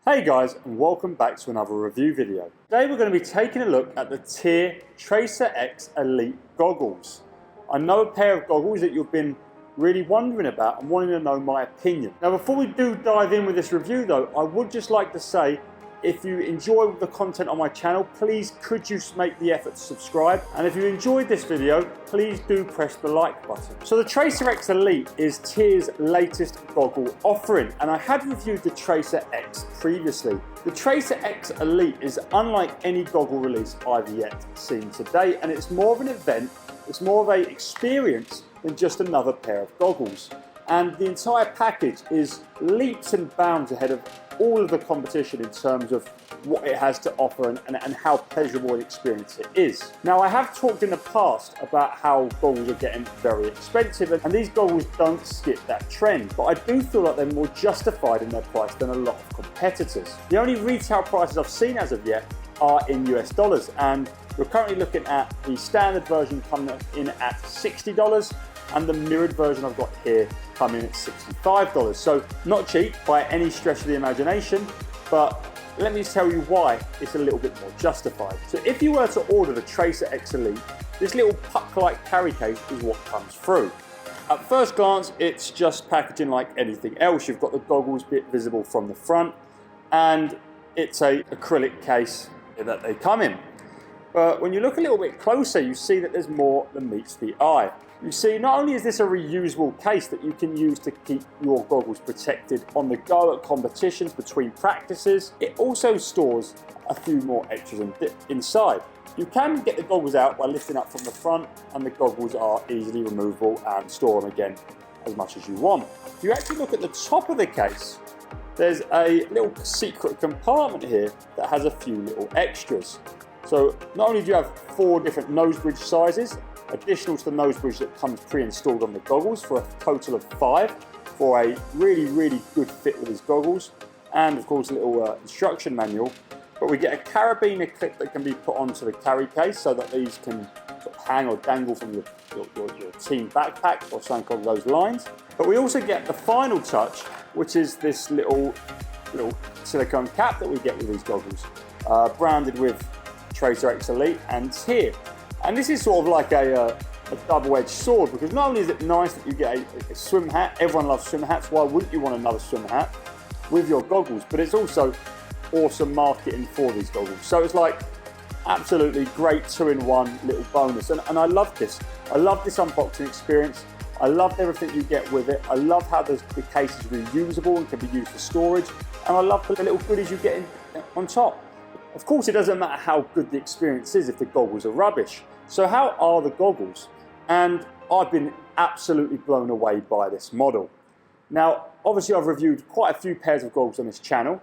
Hey guys, and welcome back to another review video. Today we're going to be taking a look at the TYR Tracer-X Elite Goggles. I know a pair of goggles that you've been really wondering about and wanting to know my opinion. Now before we do dive in with this review though, I would just like to say, if you enjoy the content on my channel, please could you make the effort to subscribe, and if you enjoyed this video, please do press the like button. So the Tracer-X Elite is TYR's latest goggle offering, and I had reviewed the Tracer-X previously. The Tracer-X Elite is unlike any goggle release I've yet seen today, and it's more of an event, it's more of an experience than just another pair of goggles. And the entire package is leaps and bounds ahead of all of the competition in terms of what it has to offer and how pleasurable an experience it is. Now, I have talked in the past about how goggles are getting very expensive, and these goggles don't skip that trend, but I do feel like they're more justified in their price than a lot of competitors. The only retail prices I've seen as of yet are in US dollars, and we're currently looking at the standard version coming in at $60, and the mirrored version I've got here coming in at $65. So not cheap by any stretch of the imagination, but let me tell you why it's a little bit more justified. So if you were to order the Tracer-X Elite, this little puck-like carry case is what comes through. At first glance, it's just packaging like anything else. You've got the goggles bit visible from the front, and it's a acrylic case that they come in. But when you look a little bit closer, you see that there's more than meets the eye. You see, not only is this a reusable case that you can use to keep your goggles protected on the go at competitions between practices, it also stores a few more extras inside. You can get the goggles out by lifting up from the front, and the goggles are easily removable and store them again as much as you want. If you actually look at the top of the case, there's a little secret compartment here that has a few little extras. So not only do you have 4 different nose bridge sizes, additional to the nose bridge that comes pre-installed on the goggles, for a total of 5 for a really good fit with these goggles, and of course a little instruction manual. But we get a carabiner clip that can be put onto the carry case so that these can sort of hang or dangle from your team backpack or something along those lines. But we also get the final touch, which is this little silicone cap that we get with these goggles, branded with Tracer-X Elite and TYR. And this is sort of like a double-edged sword, because not only is it nice that you get a swim hat, everyone loves swim hats, why wouldn't you want another swim hat with your goggles, but it's also awesome marketing for these goggles. So it's like absolutely great 2-in-1 little bonus, and I love this. I love this unboxing experience. I love everything you get with it. I love how the case is reusable and can be used for storage, and I love the little goodies you get on top. Of course, it doesn't matter how good the experience is if the goggles are rubbish. So how are the goggles? And I've been absolutely blown away by this model. Now, obviously I've reviewed quite a few pairs of goggles on this channel,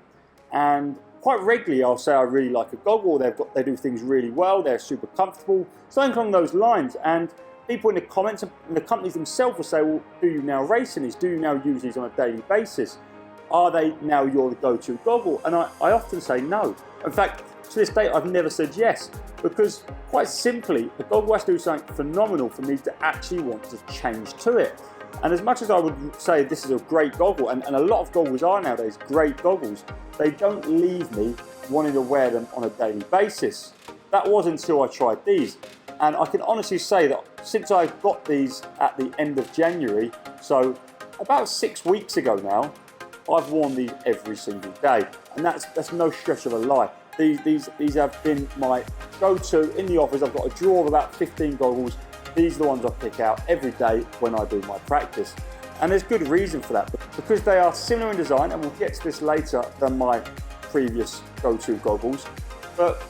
and quite regularly I'll say I really like a goggle, they do things really well, they're super comfortable, something along those lines. And people in the comments and the companies themselves will say, well, do you now race in these? Do you now use these on a daily basis? Are they now your go-to goggle? And I often say no. In fact, to this day, I've never said yes, because quite simply, the goggle has to do something phenomenal for me to actually want to change to it. And as much as I would say this is a great goggle, and a lot of goggles are nowadays great goggles, they don't leave me wanting to wear them on a daily basis. That was until I tried these. And I can honestly say that since I got these at the end of January, so about 6 weeks ago now, I've worn these every single day, and that's no stretch of a lie. These have been my go-to in the office. I've got a drawer of about 15 goggles. These are the ones I pick out every day when I do my practice, and there's good reason for that, because they are similar in design, and we'll get to this later, than my previous go-to goggles, but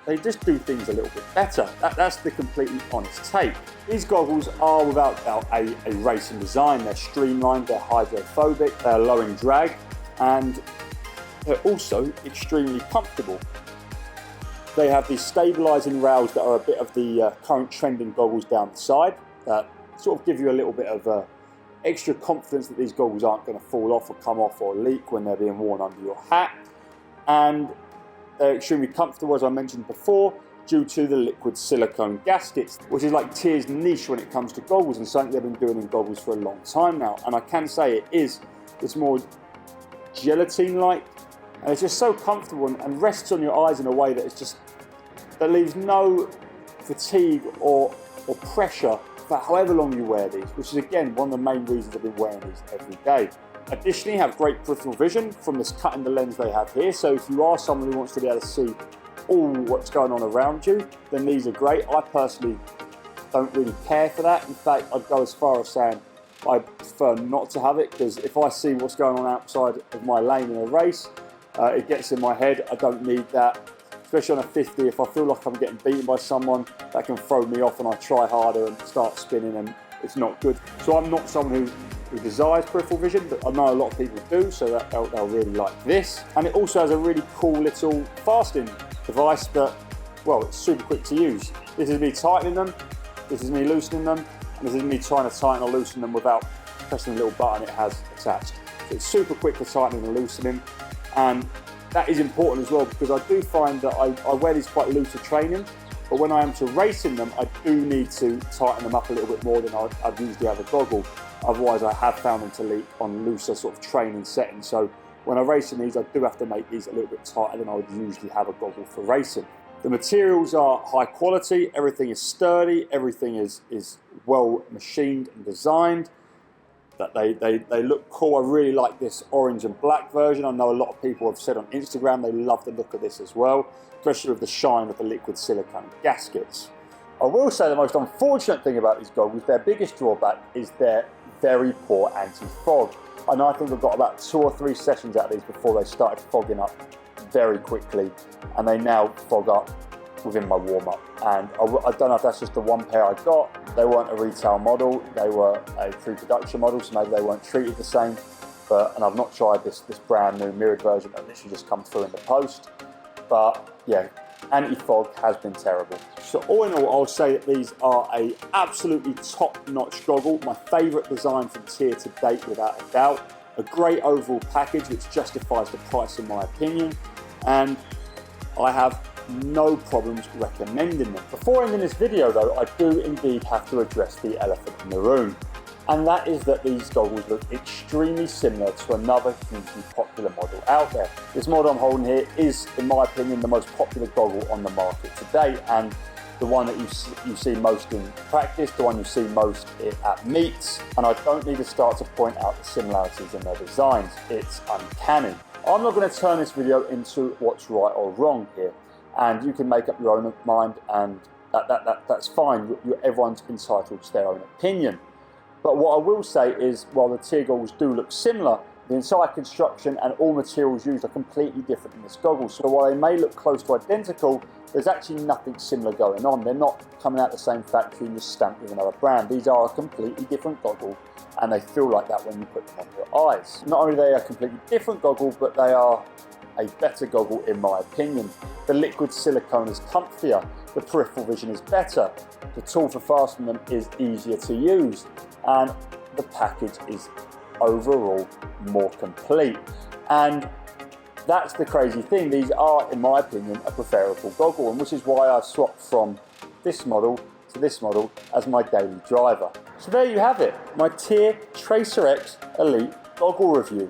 they just do things a little bit better. That's the completely honest take. These goggles are without doubt a racing design. They're streamlined, they're hydrophobic, they're low in drag, and they're also extremely comfortable. They have these stabilizing rails that are a bit of the current trending goggles down the side that sort of give you a little bit of extra confidence that these goggles aren't going to fall off or come off or leak when they're being worn under your hat. And they're extremely comfortable, as I mentioned before, due to the liquid silicone gaskets, which is like TYR's niche when it comes to goggles, and something they've been doing in goggles for a long time now. And I can say it's more gelatine-like And it's just so comfortable and rests on your eyes in a way that it's just, that leaves no fatigue or pressure for however long you wear these, which is again one of the main reasons I've been wearing these every day. Additionally, have great peripheral vision from this cut in the lens they have here. So if you are someone who wants to be able to see all what's going on around you, then these are great. I personally don't really care for that. In fact, I'd go as far as saying I prefer not to have it, because if I see what's going on outside of my lane in a race, it gets in my head. I don't need that, especially on a 50. If I feel like I'm getting beaten by someone, that can throw me off and I try harder and start spinning, and it's not good. So I'm not someone who desires peripheral vision, but I know a lot of people do, so that they'll really like this. And it also has a really cool little fasting device that, well, it's super quick to use. This is me tightening them, this is me loosening them, and this is me trying to tighten or loosen them without pressing the little button it has attached. So it's super quick for tightening and loosening, and that is important as well, because I do find that I wear these quite loose to training, but when I am to racing them, I do need to tighten them up a little bit more than I'd usually have a goggle. Otherwise, I have found them to leak on looser sort of training settings. So when I race in these, I do have to make these a little bit tighter than I would usually have a goggle for racing. The materials are high quality, everything is sturdy, everything is well machined and designed. That they look cool. I really like this orange and black version. I know a lot of people have said on Instagram they love the look of this as well, especially with the shine of the liquid silicone gaskets. I will say the most unfortunate thing about these goggles, their biggest drawback is their very poor anti-fog. And I think I've got about 2 or 3 sessions out of these before they started fogging up very quickly, and they now fog up within my warm-up. And I don't know if that's just the one pair I got. They weren't a retail model, they were a pre-production model, so maybe they weren't treated the same. And I've not tried this brand new mirrored version that literally just come through in the post. But yeah, anti-fog has been terrible. So all in all, I'll say that these are a absolutely top-notch goggle. My favourite design from TYR to date, without a doubt. A great overall package which justifies the price in my opinion, and I have no problems recommending them. Before ending this video though, I do indeed have to address the elephant in the room, and that is that these goggles look extremely similar to another hugely popular model out there. This model I'm holding here is, in my opinion, the most popular goggle on the market today, and the one that you see most in practice, the one you see most at meets, and I don't need to start to point out the similarities in their designs. It's uncanny. I'm not going to turn this video into what's right or wrong here, and you can make up your own mind, and that's fine. Everyone's entitled to their own opinion. But what I will say is, while the TYR goggles do look similar, the entire construction and all materials used are completely different in this goggle. So while they may look close to identical, there's actually nothing similar going on. They're not coming out the same factory and just stamped with another brand. These are a completely different goggle, and they feel like that when you put them on your eyes. Not only are they a completely different goggle, but they are a better goggle in my opinion. The liquid silicone is comfier, the peripheral vision is better, the tool for fastening them is easier to use, and the package is overall more complete. And that's the crazy thing. These are, in my opinion, a preferable goggle, and which is why I've swapped from this model to this model as my daily driver. So there you have it, my TYR Tracer-X Elite Goggle review.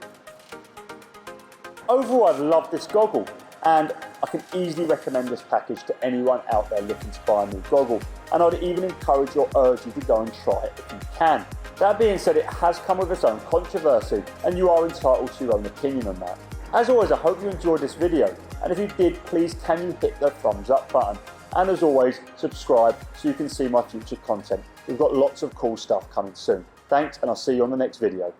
Overall, I've loved this goggle, and I can easily recommend this package to anyone out there looking to buy a new goggle, and I'd even encourage or urge you to go and try it if you can. That being said, it has come with its own controversy, and you are entitled to your own opinion on that. As always, I hope you enjoyed this video, and if you did, please can you hit the thumbs up button, and as always, subscribe so you can see my future content. We've got lots of cool stuff coming soon. Thanks, and I'll see you on the next video.